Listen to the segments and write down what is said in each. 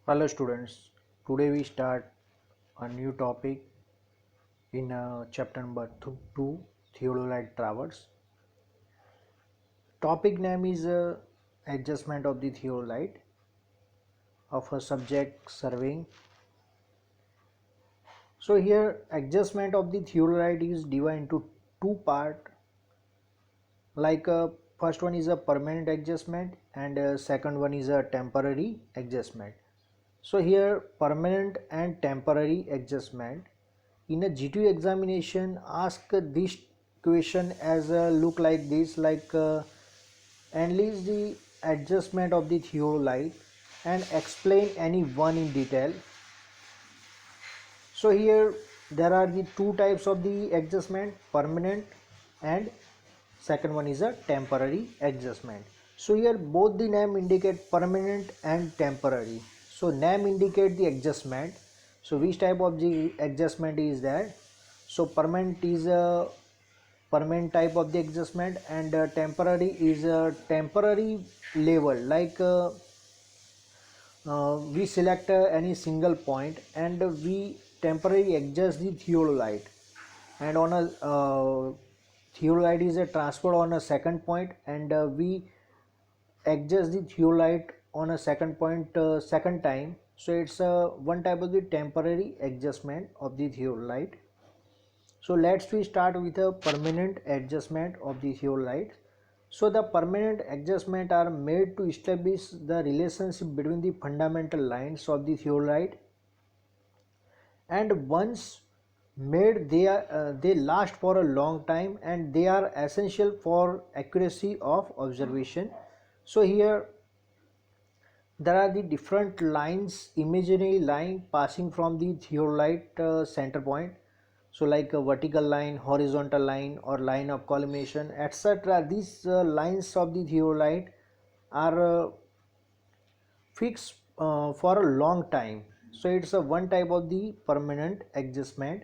Hello students, today we start a new topic in chapter number 2, Theodolite Traverse. Topic name is adjustment of the theodolite of a subject surveying. So here adjustment of the theodolite is divided into two parts, like first one is a permanent adjustment and second one is a temporary adjustment. So here permanent and temporary adjustment in a G2 examination ask this question as look like this, like analyze the adjustment of the theodolite and explain any one in detail. So here there are the two types of the adjustment, permanent and second one is a temporary adjustment. So here both the name indicate permanent and temporary. So name indicate the adjustment. So which type of the adjustment is that? So permanent is a permanent type of the adjustment and temporary is a temporary level, like we select any single point and we temporarily adjust the theodolite, and on a theodolite is a transfer on a second point and we adjust the theodolite on a second point second time. So it's one type of the temporary adjustment of the theodolite. So let's we start with a permanent adjustment of the theodolite. So the permanent adjustment are made to establish the relationship between the fundamental lines of the theodolite, and once made they last for a long time and they are essential for accuracy of observation. So here there are the different lines, imaginary line passing from the theodolite center point. So like a vertical line, horizontal line or line of collimation, etc. These lines of the theodolite are fixed for a long time. So it's a one type of the permanent adjustment.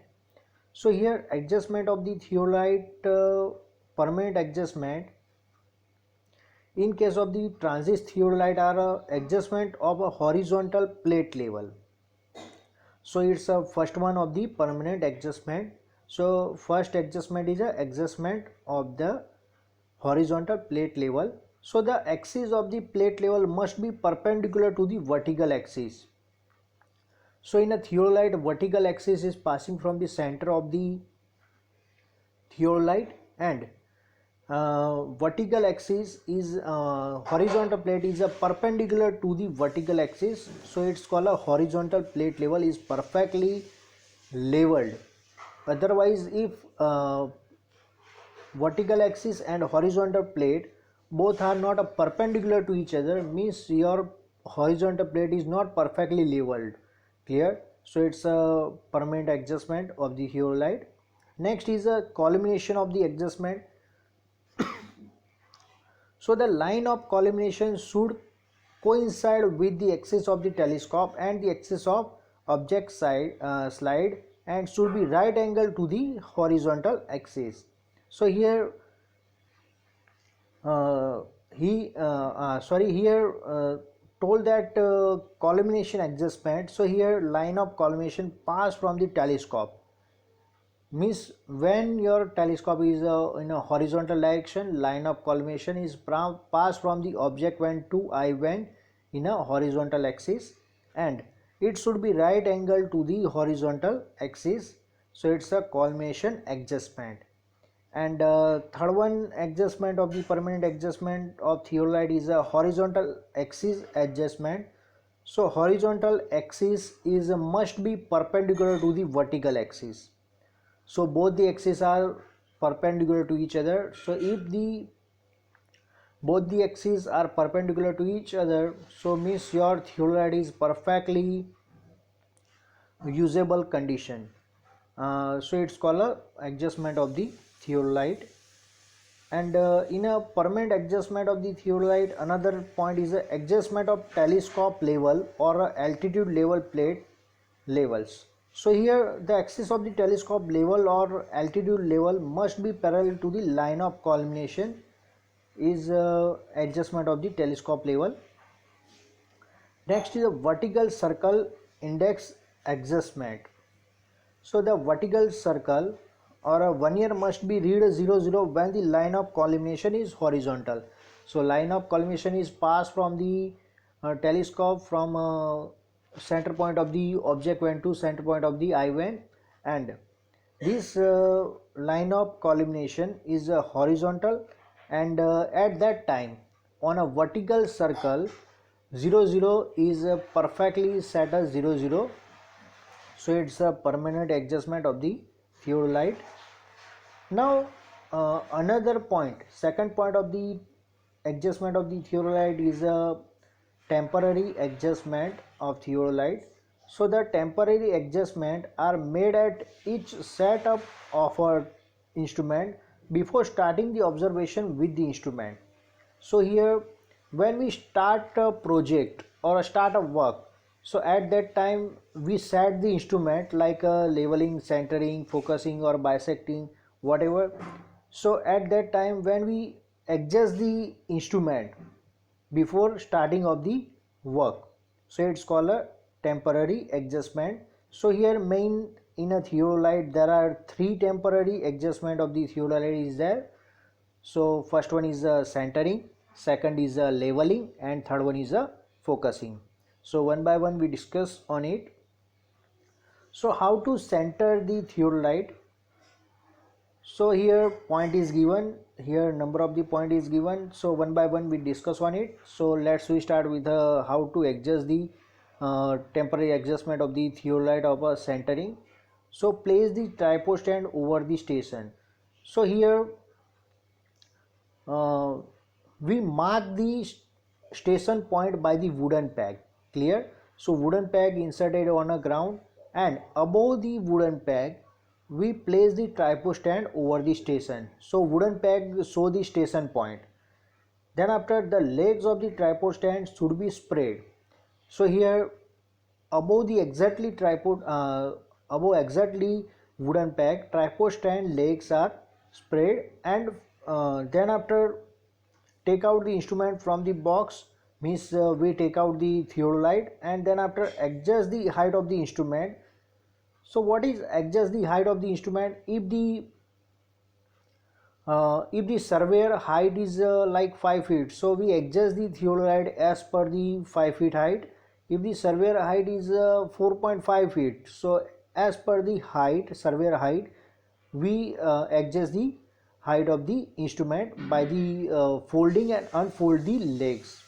So here adjustment of the theodolite, permanent adjustment in case of the transit theodolite are adjustment of a horizontal plate level. So it's a first one of the permanent adjustment. So first adjustment is a adjustment of the horizontal plate level. So the axis of the plate level must be perpendicular to the vertical axis. So in a theodolite, vertical axis is passing from the center of the theodolite, and vertical axis is horizontal plate is a perpendicular to the vertical axis. So it's called a horizontal plate level is perfectly leveled. Otherwise, if vertical axis and horizontal plate both are not a perpendicular to each other, means your horizontal plate is not perfectly leveled. Clear? So it's a permanent adjustment of the theodolite. Next is a collimation of the adjustment. So the line of collimation should coincide with the axis of the telescope and the axis of object slide, and should be right angle to the horizontal axis. So here uh, here told that collimation adjustment. So here line of collimation pass from the telescope, means when your telescope is in a horizontal direction, line of collimation is passed from the object when to eye when in a horizontal axis, and it should be right angle to the horizontal axis. So it's a collimation adjustment. And third one adjustment of the permanent adjustment of theodolite is a horizontal axis adjustment. So horizontal axis is must be perpendicular to the vertical axis. So both the axes are perpendicular to each other. So if the both the axes are perpendicular to each other, so means your theodolite is perfectly usable condition. So it's called a adjustment of the theodolite. And in a permanent adjustment of the theodolite, another point is the adjustment of telescope level or altitude level plate levels. So here the axis of the telescope level or altitude level must be parallel to the line of collimation is adjustment of the telescope level. Next is a vertical circle index adjustment. So the vertical circle or a vernier must be read 0 0 when the line of collimation is horizontal. So line of collimation is passed from the telescope from center point of the object vane to center point of the eye vane, and this line of collimation is horizontal, and at that time on a vertical circle 0 0 is perfectly set as 0 0. So it's a permanent adjustment of the theodolite. Now another point, second point of the adjustment of the theodolite is a temporary adjustment of theodolite. So the temporary adjustment are made at each setup of a instrument before starting the observation with the instrument. So here when we start a project or start a work, so at that time we set the instrument like leveling, centering, focusing or bisecting, whatever. So at that time when we adjust the instrument before starting of the work, so it's called a temporary adjustment. So here main in a theodolite there are three temporary adjustment of the theodolite is there. So first one is centering, second is leveling, and third one is focusing. So one by one we discuss on it. So how to center the theodolite? So here point is given, here number of the point is given. So one by one we discuss on it. So we start with how to adjust the temporary adjustment of the theodolite of a centering. So place the tripod stand over the station. So here we mark the station point by the wooden peg. Clear? So wooden peg inserted on a ground, and above the wooden peg we place the tripod stand over the station. So wooden peg show the station point. Then after, the legs of the tripod stand should be spread. So here above the exactly tripod above exactly wooden peg, tripod stand legs are spread, and then after take out the instrument from the box, means we take out the theodolite, and then after adjust the height of the instrument. So what is adjust the height of the instrument? If the surveyor height is like 5 feet, so we adjust the theodolite as per the 5 feet height. If the surveyor height is 4.5 feet, so as per the height, surveyor height, we adjust the height of the instrument by the folding and unfold the legs.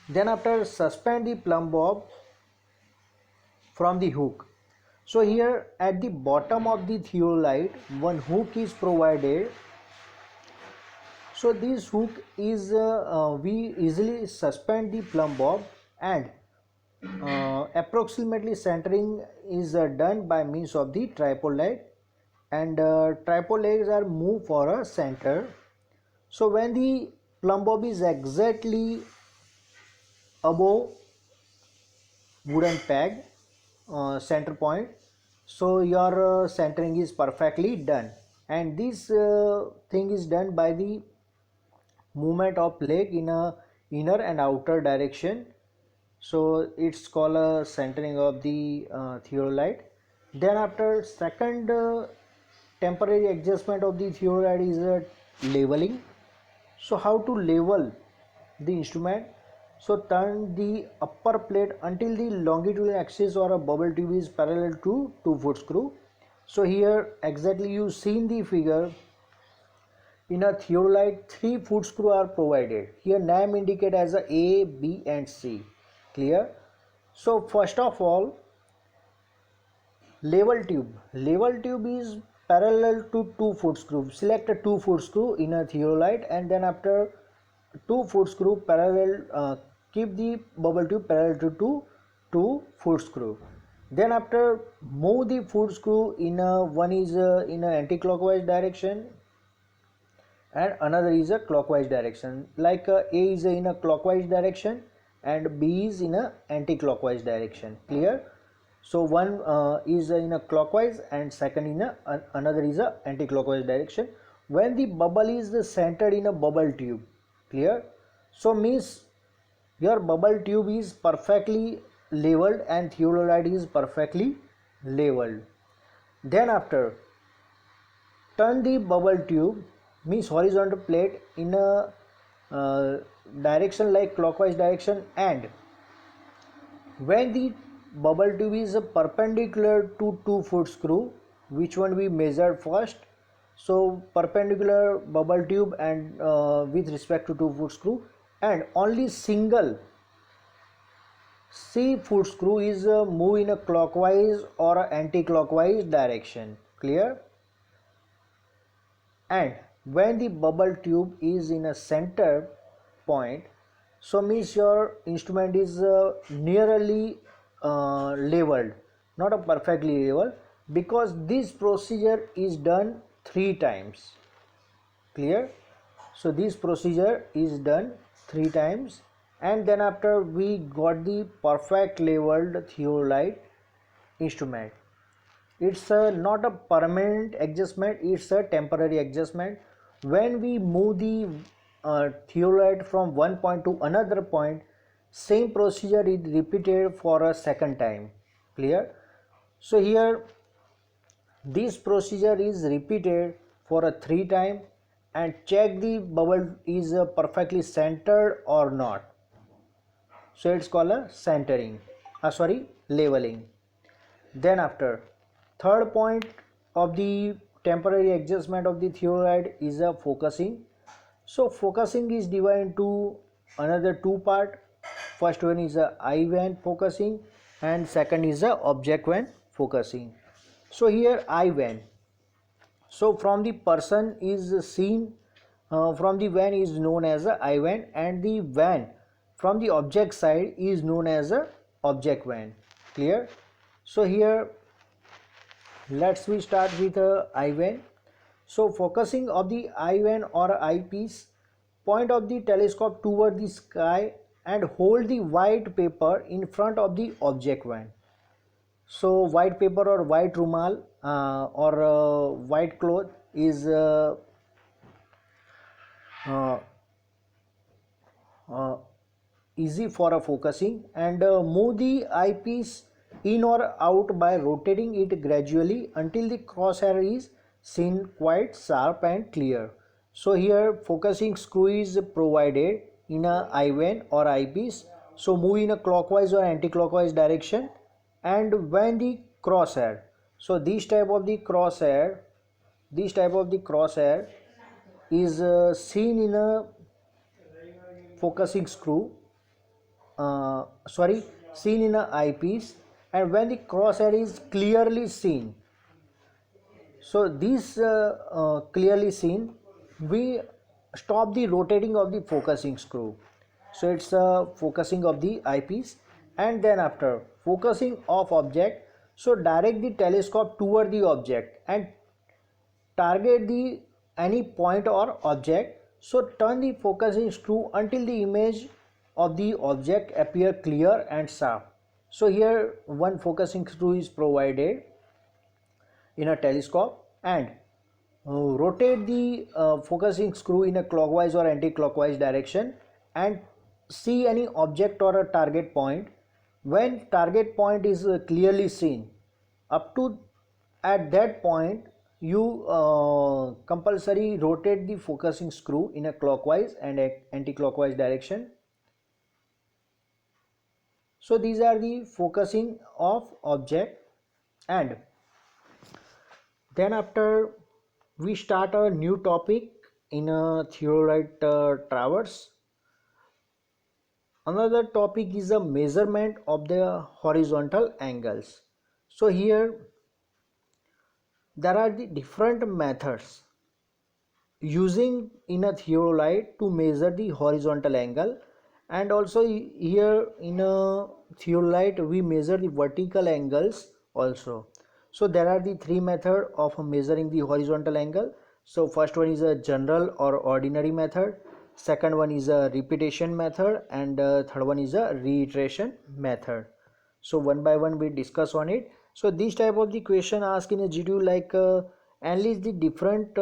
Then after, suspend the plumb bob from the hook. So here at the bottom of the theodolite one hook is provided. So this hook is we easily suspend the plumb bob, and approximately centering is done by means of the tripod leg, and tripod legs are moved for a center. So when the plumb bob is exactly above wooden peg center point, so your centering is perfectly done, and this thing is done by the movement of leg in a inner and outer direction. So it's called a centering of the theodolite. Then after, second temporary adjustment of the theodolite is leveling. So how to level the instrument? So turn the upper plate until the longitudinal axis or a bubble tube is parallel to 2-foot screw. So here exactly you see in the figure, in a theodolite 3-foot screw are provided. Here name indicate as A, B and C. Clear? So first of all, level tube is parallel to 2-foot screw. Select a 2-foot screw in a theodolite, and then after 2-foot screw parallel, keep the bubble tube parallel to 2-foot screw. Then after, move the foot screw in one is in a anti-clockwise direction and another is a clockwise direction. Like A is in a clockwise direction and B is in a anti-clockwise direction. Clear? So one is in a clockwise and second in a another is a anti-clockwise direction. When the bubble is centered in a bubble tube. Clear? So means your bubble tube is perfectly leveled and theodolite is perfectly leveled. Then after, turn the bubble tube, means horizontal plate, in a direction like clockwise direction, and when the bubble tube is perpendicular to 2-foot screw, which one we measured first, so perpendicular bubble tube and with respect to 2-foot screw, and only single C-foot screw is move in a clockwise or anti-clockwise direction. Clear? And when the bubble tube is in a center point, so means your instrument is nearly leveled, not a perfectly level, because this procedure is done 3 times. Clear? So this procedure is done 3 times, and then after we got the perfect leveled theodolite instrument. It's not a permanent adjustment, it's a temporary adjustment. When we move the theodolite from one point to another point, same procedure is repeated for a second time. Clear? So here this procedure is repeated for a 3 times, and check the bubble is perfectly centered or not. So it's called a centering, leveling. Then after, third point of the temporary adjustment of the theodolite is a focusing. So focusing is divided into another 2 part. First one is a eye van focusing and second is a object van focusing. So here eye van. So from the person is seen, from the van is known as a eye van, and the van from the object side is known as a object van. Clear? So here let's we start with a eye van. So focusing of the eye van or eyepiece, point of the telescope toward the sky and hold the white paper in front of the object van. So white paper or white rumal or white cloth is uh, easy for a focusing, and move the eyepiece in or out by rotating it gradually until the crosshair is seen quite sharp and clear. So here focusing screw is provided in a eye van or eyepiece, so move in a clockwise or anti-clockwise direction, and when the crosshair, so this type of the crosshair is seen in a focusing screw, seen in a eyepiece, and when the crosshair is clearly seen, so this clearly seen, we stop the rotating of the focusing screw. So it's focusing of the eyepiece, and then after focusing of object, so direct the telescope toward the object and target the any point or object. So turn the focusing screw until the image of the object appear clear and sharp. So here one focusing screw is provided in a telescope, and rotate the focusing screw in a clockwise or anti-clockwise direction and see any object or a target point. When target point is clearly seen, up to at that point you compulsory rotate the focusing screw in a clockwise and anti-clockwise direction. So these are the focusing of object, and then after we start a new topic in a theodolite traverse. Another topic is a measurement of the horizontal angles. So here there are the different methods using in a theodolite to measure the horizontal angle, and also here in a theodolite we measure the vertical angles also. So there are the 3 methods of measuring the horizontal angle. So first one is a general or ordinary method, second one is a repetition method, and third one is a reiteration method. So one by one we discuss on it. So this type of the question asked in a GTU like analyze the different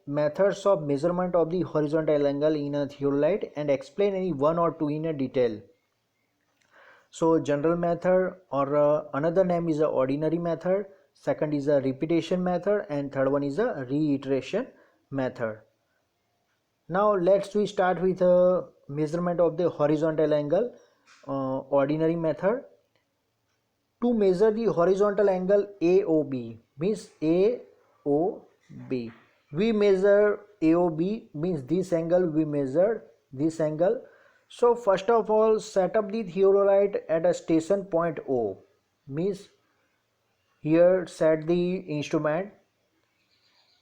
methods of measurement of the horizontal angle in a theodolite and explain any one or two in a detail. So general method, or another name is a ordinary method, second is a repetition method, and third one is a reiteration method. Now we start with a measurement of the horizontal angle. Ordinary method. To measure the horizontal angle AOB, means AOB, we measure AOB, means this angle, we measure this angle. So first of all, set up the theodolite at a station point O, means here set the instrument,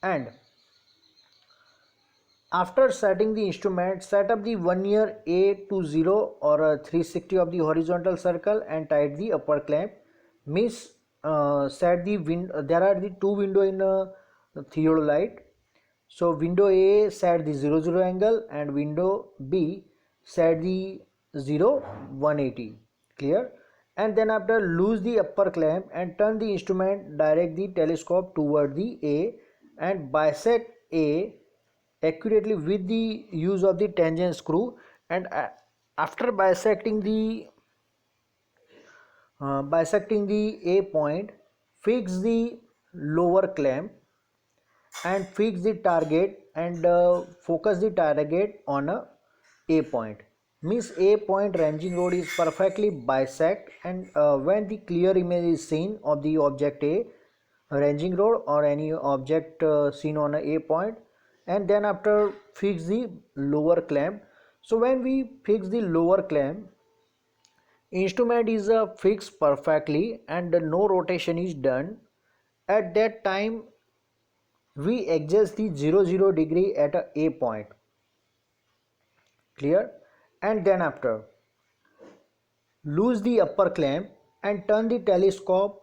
and after setting the instrument, set up the vernier A to 0 or 360 of the horizontal circle and tight the upper clamp. Means set the there are the two window in theodolite. So window A set the 0 angle and window B set the 180. Clear? And then after, loose the upper clamp and turn the instrument, direct the telescope toward the A and bisect A accurately with the use of the tangent screw. And after bisecting the A point, fix the lower clamp and fix the target, and focus the target on A point. Means A point ranging rod is perfectly bisect, and when the clear image is seen of the object A, ranging rod or any object seen on a point, and then after fix the lower clamp. So when we fix the lower clamp, instrument is fixed perfectly and no rotation is done. At that time, we adjust the 0 degree at a point. Clear? And then after, loose the upper clamp and turn the telescope,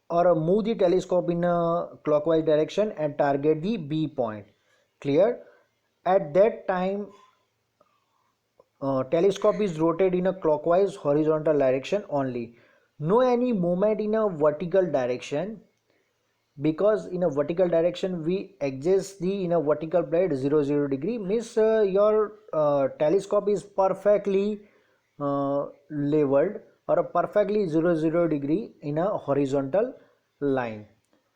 or move the telescope in a clockwise direction and target the B point. Clear? At that time, telescope is rotated in a clockwise horizontal direction only. No any movement in a vertical direction, because in a vertical direction we adjust the in a vertical plate 0 degree. Means your telescope is perfectly leveled or perfectly 0 degree in a horizontal line.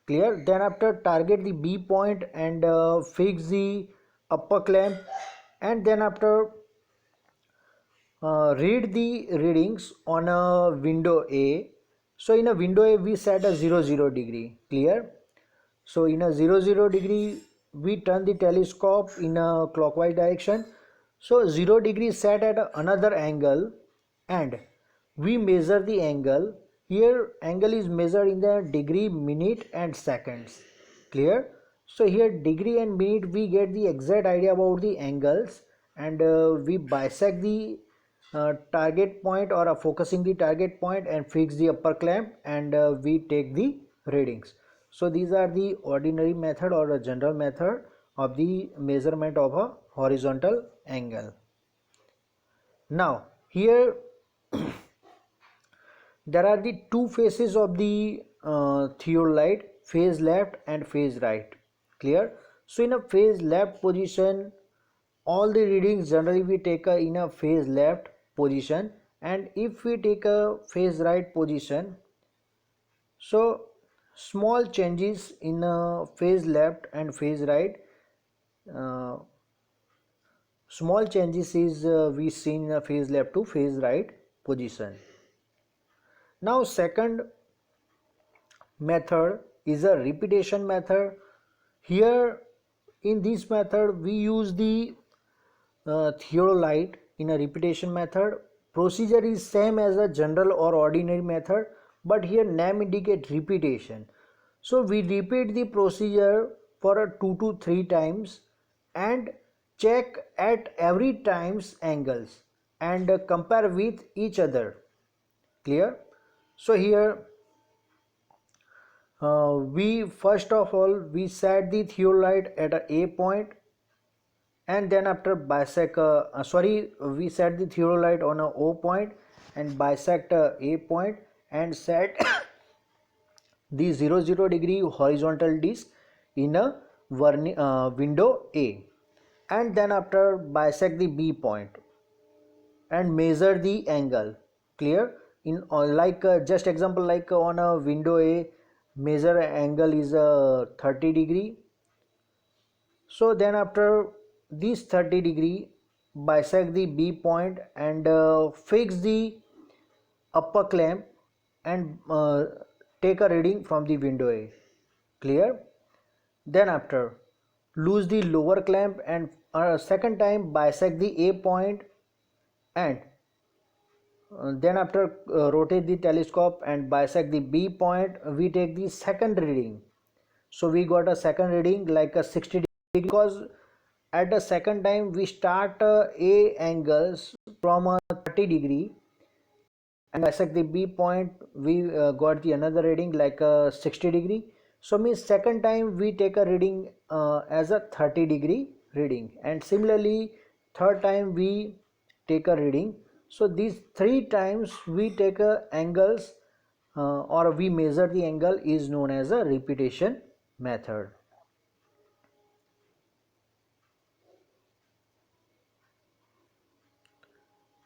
Clear? Then after, target the B point and fix the upper clamp, and then after read the readings on a window A. So in a window A we set a 0 degree. Clear? So in a 0 degree we turn the telescope in a clockwise direction. So 0 degree set at another angle, and we measure the angle. Here angle is measured in the degree, minute and seconds. Clear? So here degree and minute, we get the exact idea about the angles, and we bisect the target point, or focusing the target point and fix the upper clamp, and we take the readings. So these are the ordinary method or a general method of the measurement of a horizontal angle. Now here there are the two faces of the theodolite, phase left and phase right. Clear? So in a phase left position, all the readings generally we take in a phase left position, and if we take a phase right position, so small changes in phase left and phase right, uh, small changes is we see in a phase left to phase right position. Now second method is a repetition method. Here in this method we use the theodolite in a repetition method. Procedure is same as a general or ordinary method, but here name indicate repetition. So we repeat the procedure for a 2 to 3 times and check at every times angles and compare with each other. Clear? So here we first of all we set the theodolite at a point, and then after bisect we set the theodolite on a O point and bisect A point and set the 0 degree horizontal disc in a window A, and then after bisect the B point and measure the angle. Clear? In just example, like on a window A, measure angle is 30 degree. So then after this 30 degree, bisect the B point and fix the upper clamp and take a reading from the window A. Clear? Then after loose the lower clamp and second time bisect the A point and then after rotate the telescope and bisect the B point, we take the second reading. So we got a second reading like a 60 degree, because at the second time we start A angles from a 30 degree and bisect the B point, we got the another reading like a 60 degree. So means second time we take a reading as a 30 degree reading, and similarly third time we take a reading. So these three times we take a angles or we measure the angle is known as a repetition method.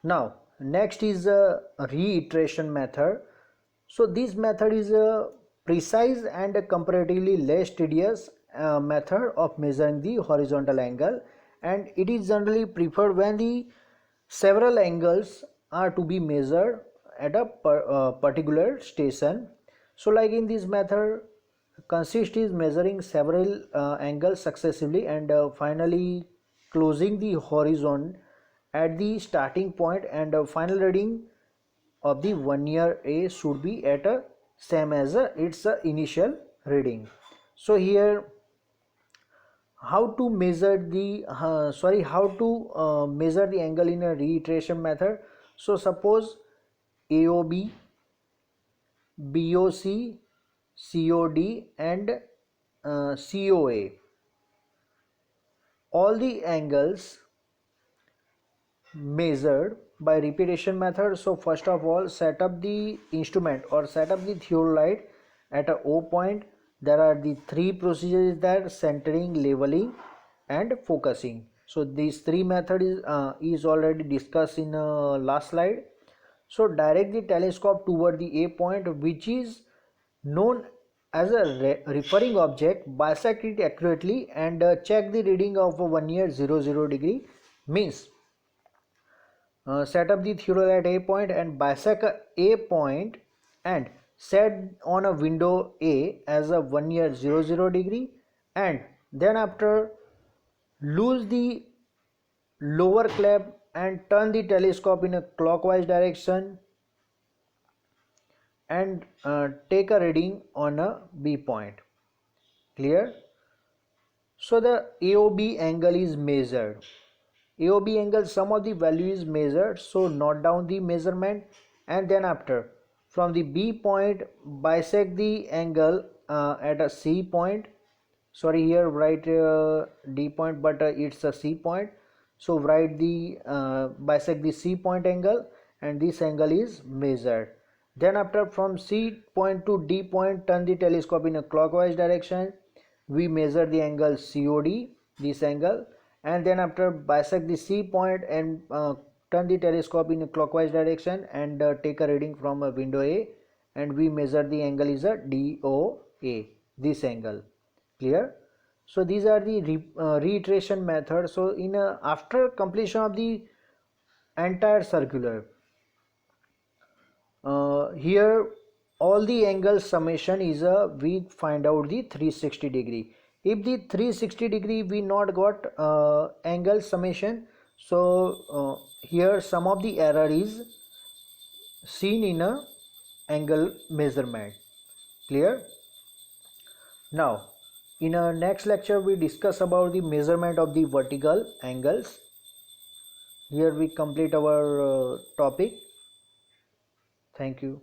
Now next is a reiteration method. So this method is a precise and a comparatively less tedious method of measuring the horizontal angle, and it is generally preferred when the several angles are to be measured at a particular station. So like in this method consist is measuring several angles successively and finally closing the horizon at the starting point, and final reading of the 1 year A should be at a same as its initial reading. So here how to measure the measure the angle in a reiteration method. So suppose AOB, BOC, COD and COA, all the angles measured by repetition method. So first of all, set up the instrument or set up the theodolite at a O point. There are the three procedures that centering, leveling and focusing. So these three methods is already discussed in last slide. So direct the telescope toward the A point, which is known as a referring object, bisect it accurately and check the reading of 1 year 00 degree. Means set up the theodolite A point and bisect A point and set on a window A as a 1 year 00 degree, and then after lose the lower clamp and turn the telescope in a clockwise direction and take a reading on a B point. Clear? So the AOB angle is measured. AOB angle, some of the value is measured, so note down the measurement, and then after from the B point bisect the angle at a C point. Sorry, here write D point, but it's a C point. So write the bisect the C point angle, and this angle is measured. Then after from C point to D point, turn the telescope in a clockwise direction. We measure the angle COD, this angle, and then after bisect the C point and turn the telescope in a clockwise direction and take a reading from a window A, and we measure the angle is a DOA, this angle. Clear? So these are the reiteration method. So in after completion of the entire circular, here all the angle summation is we find out the 360 degree. If the 360 degree we not got angle summation, so here some of the error is seen in a angle measurement. Clear? Now in our next lecture we discuss about the measurement of the vertical angles. Here we complete our topic. Thank you.